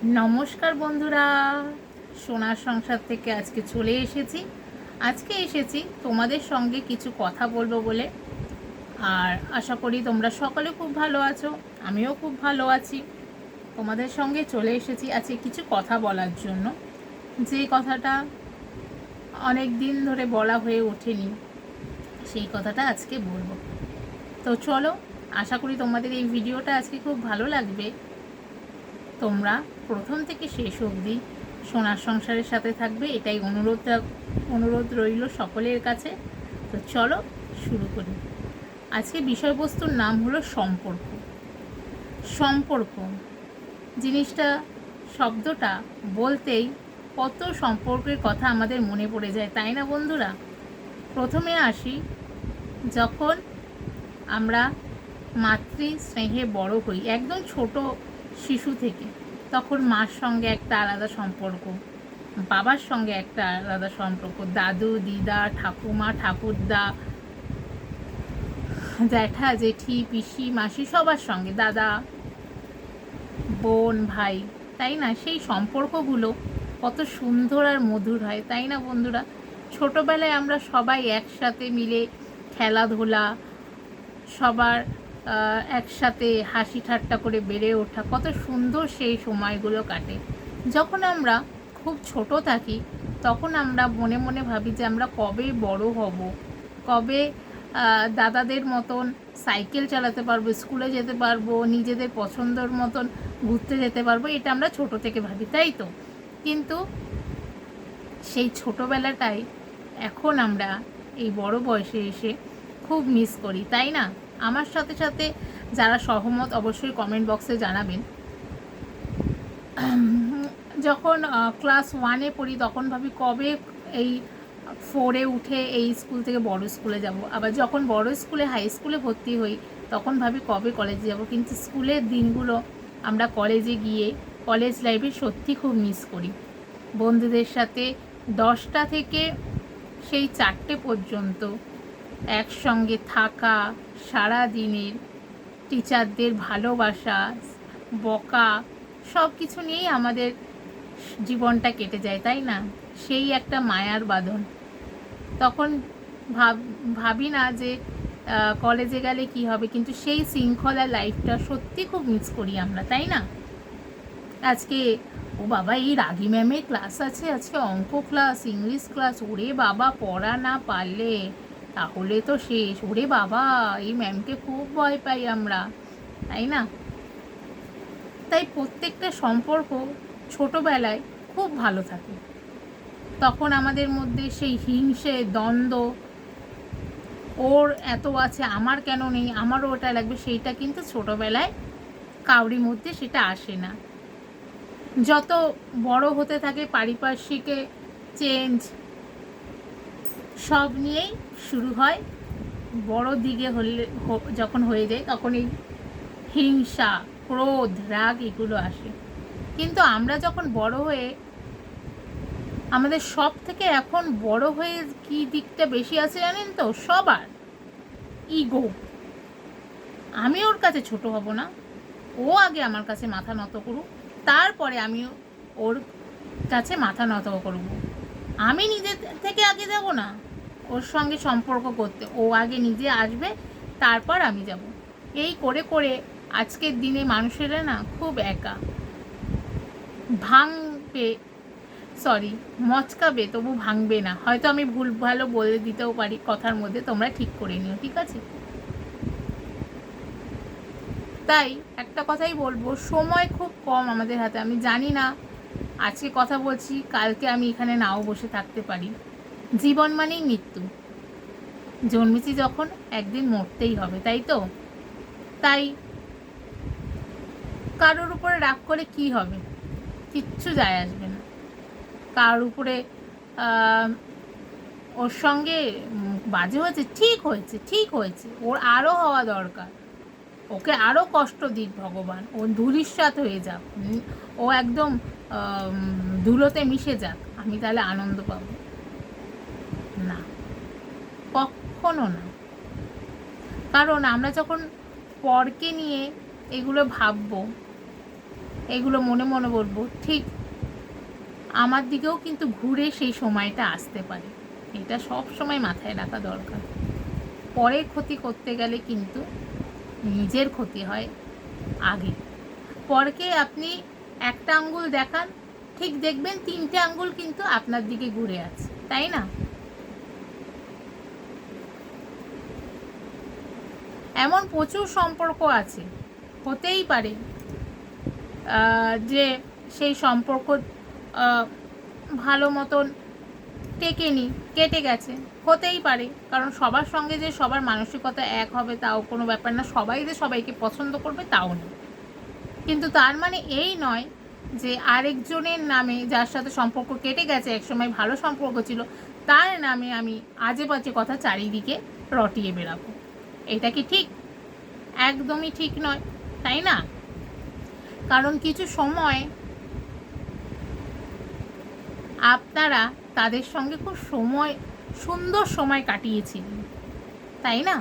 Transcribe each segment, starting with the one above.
নমস্কার বন্ধুরা, সোনার সংসার থেকে আজকে চলে এসেছি। তোমাদের সঙ্গে কিছু কথা বলবো বলে। আর আশা করি তোমরা সকলে খুব ভালো আছো, আমিও খুব ভালো আছি। তোমাদের সঙ্গে চলে এসেছি আজকে কিছু কথা বলার জন্য, যে কথাটা অনেক দিন ধরে বলা হয়ে ওঠেনি, সেই কথাটা আজকে বলবো। তো চলো, আশা করি তোমাদের এই ভিডিওটা আজকে খুব ভালো লাগবে। তোমরা প্রথম থেকে শেষ অবধি সোনার সংসারের সাথে থাকবে, এটাই অনুরোধ রইল সকলের কাছে। তো চলো শুরু করি। আজকে বিষয়বস্তুর নাম হলো সম্পর্ক। সম্পর্ক জিনিসটা, শব্দটা বলতেই কত সম্পর্কের কথা আমাদের মনে পড়ে যায়, তাই না বন্ধুরা? প্রথমে আসি, যখন আমরা মাতৃ স্নেহে বড় হই, একদম ছোট শিশু থেকে, তখন মার সঙ্গে একটা আলাদা সম্পর্ক, বাবার সঙ্গে একটা আলাদা সম্পর্ক, দাদু দিদা ঠাকুমা ঠাকুরদা জ্যাঠা জেঠি পিসি মাসি সবার সঙ্গে, দাদা বোন ভাই, তাই না? সেই সম্পর্কগুলো কত সুন্দর আর মধুর হয়, তাই না বন্ধুরা? ছোটোবেলায় আমরা সবাই একসাথে মিলে খেলাধুলা, সবার একসাথে হাসি ঠাট্টা করে বেড়ে ওঠা, কত সুন্দর সেই সময়গুলো কাটে। যখন আমরা খুব ছোট থাকি, তখন আমরা মনে মনে ভাবি যে আমরা কবে বড় হব, কবে দাদাদের মতন সাইকেল চালাতে পারবো, স্কুলে যেতে পারবো, নিজেদের পছন্দের মতন ঘুরতে যেতে পারবো। এটা আমরা ছোট থেকে ভাবি, তাই তো? কিন্তু সেই ছোটোবেলাটাই এখন আমরা এই বড় বয়সে এসে খুব মিস করি, তাই না? আমার সাথে সাথে যারা সহমত অবশ্যই কমেন্ট বক্সে জানাবেন। যখন ক্লাস 1-এ পড়ি, তখন ভাবি কবে এই 4-এ উঠে এই স্কুল থেকে বড় স্কুলে যাব। আবার যখন বড় স্কুলে হাই স্কুলে ভর্তি হই, তখন ভাবি কবে কলেজে যাব। কিন্তু স্কুলের দিনগুলো আমরা কলেজে গিয়ে কলেজ লাইফে সত্যি খুব মিস করি। বন্ধুদের সাথে 10টা থেকে সেই 4টে পর্যন্ত একসঙ্গে থাকা, সারা দিনের টিচারদের ভালোবাসা, বকা, সব কিছু নিয়েই আমাদের জীবনটা কেটে যায়, তাই না? সেই একটা মায়ার বাঁধন। তখন ভাবি না যে কলেজে গেলে কি হবে, কিন্তু সেই শৃঙ্খলা লাইফটা সত্যি খুব মিস করি আমরা, তাই না? আজকে ও বাবা, এই রাগি ম্যামের ক্লাস আছে, আজকে অঙ্ক ক্লাস, ইংলিশ ক্লাস, ওরে বাবা পড়া না পারলে তাহলে তো শেষ। ওরে বাবা, এই ম্যামকে খুব ভয় পাই আমরা, তাই না? তাই প্রত্যেকটা সম্পর্ক ছোটোবেলায় খুব ভালো থাকে। তখন আমাদের মধ্যে সেই হিংসে দ্বন্দ্ব, ওর এত আছে আমার কেন নেই, আমারও ওটা লাগবে, সেইটা কিন্তু ছোটোবেলায় কাউরির মধ্যে সেটা আসে না। যত বড় হতে থাকে পারিপার্শ্বিকে চেঞ্জ, সব নিয়েই শুরু হয়। বড় দিকে হলে যখন হয়ে যায়, তখন এই হিংসা ক্রোধ রাগ এগুলো আসে। কিন্তু আমরা যখন বড় হয়ে, আমাদের সব থেকে এখন বড় হয়ে কি দিকটা বেশি আছে জানেন তো? সবার ইগো। আমি ওর কাছে ছোট হব না, ও আগে আমার কাছে মাথা নত করুক, তারপরে আমি ওর কাছে মাথা নত করব। আমি নিজে থেকে আগে যাব না ওর সঙ্গে সম্পর্ক করতে, ও আগে নিজে আসবে, তারপর আমি যাব। এই করে করে আজকের দিনে মানুষেরা না খুব একা, মচকাবে তবু ভাঙবে না। হয়তো আমি ভুল ভালো বলে দিতেও পারি কথার মধ্যে, তোমরা ঠিক করে নিও, ঠিক আছে? তাই একটা কথাই বলবো, সময় খুব কম আমাদের হাতে। আমি জানি না, আজকে কথা বলছি, কালকে আমি এখানে নাও বসে থাকতে পারি। জীবন মানেই মৃত্যু, জন্মেছি যখন একদিন মরতেই হবে, তাই তো? তাই কারোর উপরে রাগ করে কি হবে? কিচ্ছু যায় আসবে না। কারোর উপরে ওর সঙ্গে বাজে হয়েছে, ঠিক হয়েছে, ওর আরও হওয়া দরকার, ওকে আরও কষ্ট দিক ভগবান, ও ধূলিসাৎ হয়ে যাক, ও একদম ধুলোতে মিশে যাক, আমি তাহলে আনন্দ পাবো না, কখনো না। কারণ আমরা যখন পরকে নিয়ে এগুলো ভাববো, এগুলো মনে মনে বলবো, ঠিক আমার দিকেও কিন্তু ঘুরে সেই সময়টা আসতে পারে। এটা সব সময় মাথায় রাখা দরকার। পরের ক্ষতি করতে গেলে কিন্তু নিজের ক্ষতি হয় আগে। পরকে আপনি একটা আঙ্গুল দেখান, ঠিক দেখবেন 3টে আঙ্গুল কিন্তু আপনার দিকে ঘুরে আছে, তাই না? এমন প্রচুর সম্পর্ক আছে, হতেই পারে যে সেই সম্পর্ক ভালো মতন টেকেনি, কেটে গেছে, হতেই পারে। কারণ সবার সঙ্গে যে সবার মানসিকতা এক হবে তাও কোনো ব্যাপার না, সবাই যে সবাইকে পছন্দ করবে তাও না। কিন্তু তার মানে এই নয় যে আরেকজনের নামে, যার সাথে সম্পর্ক কেটে গেছে, একসময় ভালো সম্পর্ক ছিল, তার নামে আমি আজে বাজে কথা চারিদিকে রটিয়ে বেরাবো। এটা কি ঠিক? একদমই ঠিক নয়, তাই না? কারণ কিছু সময় আপনারা তাদের সঙ্গে খুব সুন্দর সময় কাটিয়েছিলেন, তাই না?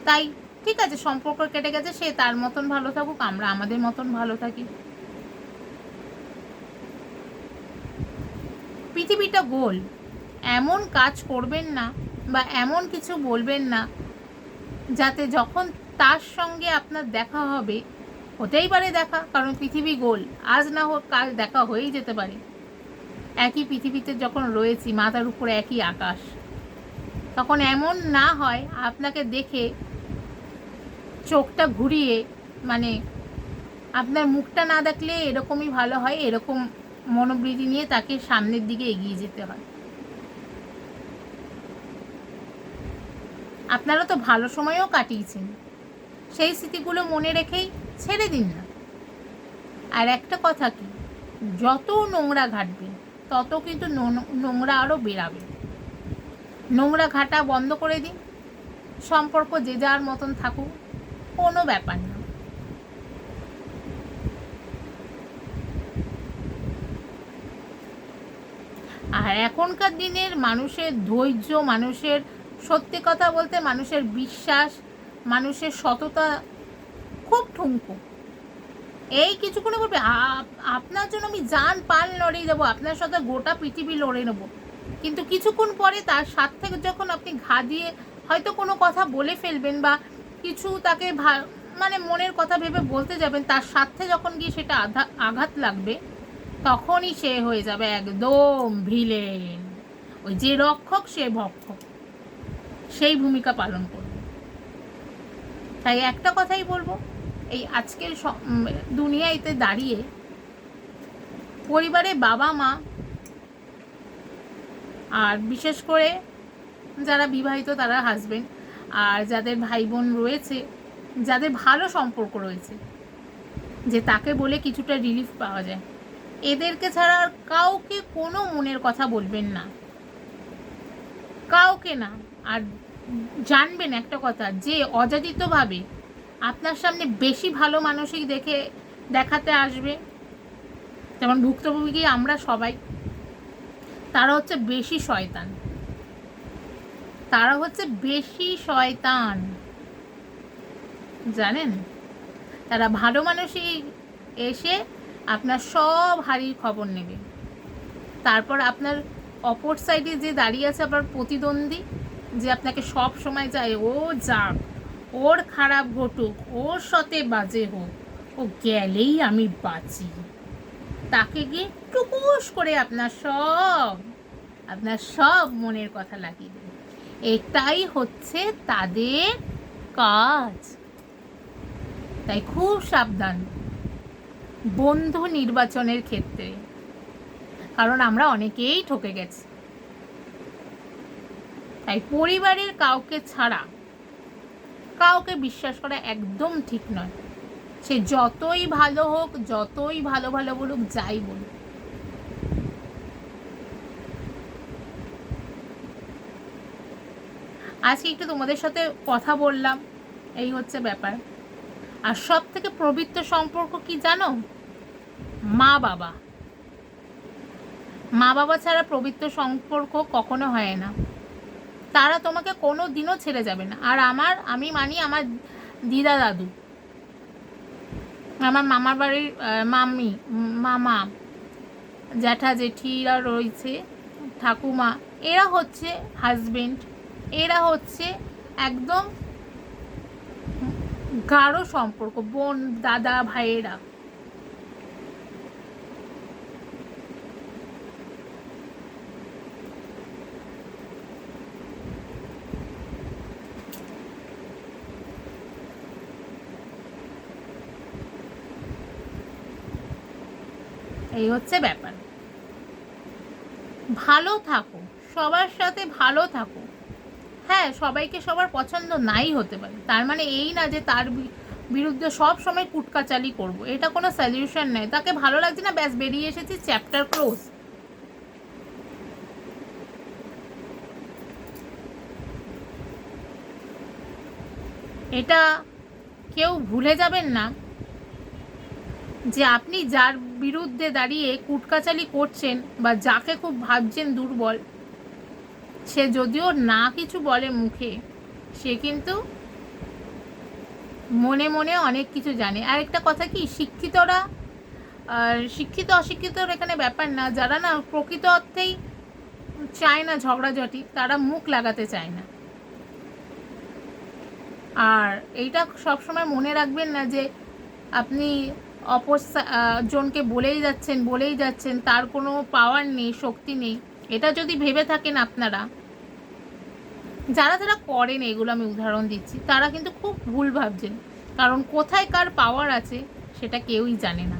তাই ঠিক আছে, সম্পর্ক কেটে গেছে, সে তার মতন ভালো থাকুক, আমরা আমাদের মতন ভালো থাকি। পৃথিবীটা গোল, এমন কাজ করবেন না বা এমন কিছু বলবেন না যাতে যখন তার সঙ্গে আপনার দেখা হবে, হতেই পারে দেখা, কারণ পৃথিবী গোল, আজ না হোক কাল দেখা হয়েই যেতে পারে। একই পৃথিবীতে যখন রয়েছি, মাথার উপরে একই আকাশ, তখন এমন না হয় আপনাকে দেখে চোখটা ঘুরিয়ে, মানে আপনার মুখটা না দেখলে এরকমই ভালো হয়, এরকম মনোবৃত্তি নিয়ে তাকে সামনের দিকে এগিয়ে যেতে হয়। আপনারা তো ভালো সময়ও কাটিয়েছেন, সেই স্মৃতিগুলো মনে রেখেই ছেড়ে দিন না। আর একটা কথা কি, যত নোংরা ঘাটবে তত কিন্তু নোংরা আরও বেরাবে। নোংরা ঘাটা বন্ধ করে দিন, সম্পর্ক যে যার মতন থাকুক, কোনো ব্যাপার না। আর এখনকার দিনের মানুষের ধৈর্য, মানুষের সত্যি কথা বলতে, মানুষের বিশ্বাস, মানুষের সততা খুব ঠুনকো। এই কিছুক্ষণে বলবে আপনার জন্য আমি জান পান লড়িয়ে দেবো, আপনার সাথে গোটা পৃথিবী লড়ে নেবো, কিন্তু কিছুক্ষণ পরে তার সাথ থেকে যখন আপনি ঘা দিয়ে হয়তো কোনো কথা বলে ফেলবেন বা কিছু তাকে মানে মনের কথা ভেবে বলতে যাবেন, তার সাথে যখন গিয়ে সেটা আঘাত লাগবে, তখনই সে হয়ে যাবে একদম ভিলেন। ওই যে রক্ষক সে ভক্ষক, সেই ভূমিকা পালন করবে। তাই একটা কথাই বলবো, এই আজকের দুনিয়াতে দাঁড়িয়ে পরিবারে বাবা মা, আর বিশেষ করে যারা বিবাহিত তারা হাজবেন্ড, আর যাদের ভাই বোন রয়েছে, যাদের ভালো সম্পর্ক রয়েছে, যে তাকে বলে কিছুটা রিলিফ পাওয়া যায়, এদেরকে ছাড়া আর কাউকে কোনো মনের কথা বলবেন না, কাউকে না। আর জানবেন একটা কথা, যে অযাচিতভাবে আপনার সামনে বেশি ভালো মানসিক দেখাতে আসবে, যেমন ভুক্তভোগী আমরা সবাই, তারা হচ্ছে বেশি শয়তান, তারা হচ্ছে বেশি শয়তান, জানেন? তারা ভালো মানুষই এসে আপনার সব হারির খবর নেবে, তারপর আপনার অপর সাইডে যে দাঁড়িয়ে আছে আপনার প্রতিদ্বন্দ্বী, যে আপনাকে সব সময় চায় ও যাক, ওর খারাপ ঘটুক, ওর সাথে বাজে হোক, ও গেলেই আমি বাঁচি, তাকে গিয়ে টুকুস করে আপনার সব মনের কথা লাগিয়ে দেবে। এটাই হচ্ছে তাদের কাজ। তাই খুব সাবধান বন্ধু নির্বাচনের ক্ষেত্রে, কারণ আমরা অনেকেই ঠকে গেছি। তাই পরিবারের কাউকে ছাড়া কাউকে বিশ্বাস করা একদম ঠিক নয়, সে যতই ভালো হোক, যতই ভালো ভালো বলুক, যাই বলুক। আজকে একটু তোমাদের সাথে কথা বললাম, এই হচ্ছে ব্যাপার। আর সব থেকে পবিত্র সম্পর্ক কি জানো? মা বাবা। মা বাবা ছাড়া পবিত্র সম্পর্ক কখনো হয় না, তারা তোমাকে কোনো দিনও ছেড়ে যাবে না। আর আমি মানি আমার দিদা দাদু, আমার মামার বাড়ির মামি, মামা, জ্যাঠা জেঠিরা রয়েছে, ঠাকুমা, এরা হচ্ছে হাজবেন্ড, এরা হচ্ছে একদম গাঢ় সম্পর্ক, বোন দাদা ভাইয়েরা। এই হচ্ছে ব্যাপার। ভালো থাকো, সবার সাথে ভালো থাকো। হ্যাঁ, সবাইকে সবার পছন্দ নাই হতে পারে, তার মানে এই না যে তার বিরুদ্ধে সব সময় কুটকাচালি করব, এটা কোনো সলিউশন নেই। তাকে ভালো লাগছে না, ব্যাস বেরিয়ে এসেছি, চ্যাপ্টার ক্লোজ। এটা কেউ ভুলে যাবেন না যে আপনি যার বিরুদ্ধে দাঁড়িয়ে কুটকাচালি করছেন বা যাকে খুব ভাবছেন দুর্বল, সে যদিও না কিছু বলে মুখে, সে কিন্তু মনে মনে অনেক কিছু জানে। আর একটা কথা কি, শিক্ষিতরা, শিক্ষিত অশিক্ষিতর এখানে ব্যাপার না, যারা না প্রকৃত অর্থেই চায় না ঝগড়াঝাটি, তারা মুখ লাগাতে চায় না। আর এইটা সবসময় মনে রাখবেন না যে আপনি অপর জনকে বলেই যাচ্ছেন, তার কোনো পাওয়ার নেই, শক্তি নেই। এটা যদি ভেবে থাকেন আপনারা, যারা যারা করেন এগুলো, আমি উদাহরণ দিচ্ছি, তারা কিন্তু খুব ভুল ভাবছেন। কারণ কোথায় কার পাওয়ার আছে সেটা কেউই জানে না,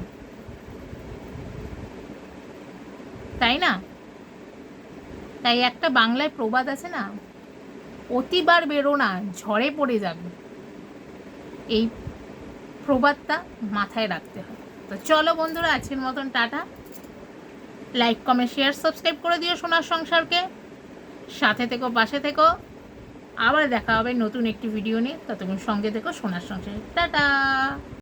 তাই না? তাই একটা বাংলায় প্রবাদ আছে না, অতিবার বেরো না, ঝড়ে পড়ে যাবে। এই প্রবাদটা মাথায় রাখতে হবে। তো চলো বন্ধুরা, আজকের মতন tata. Like comment share subscribe করে দিও সোনার সংসারকে। সাথে থেকো, পাশে থেকো। আবার দেখা হবে নতুন একটি ভিডিও নিয়ে। ততক্ষণ সঙ্গে থেকো সোনার সংসারে। টাটা।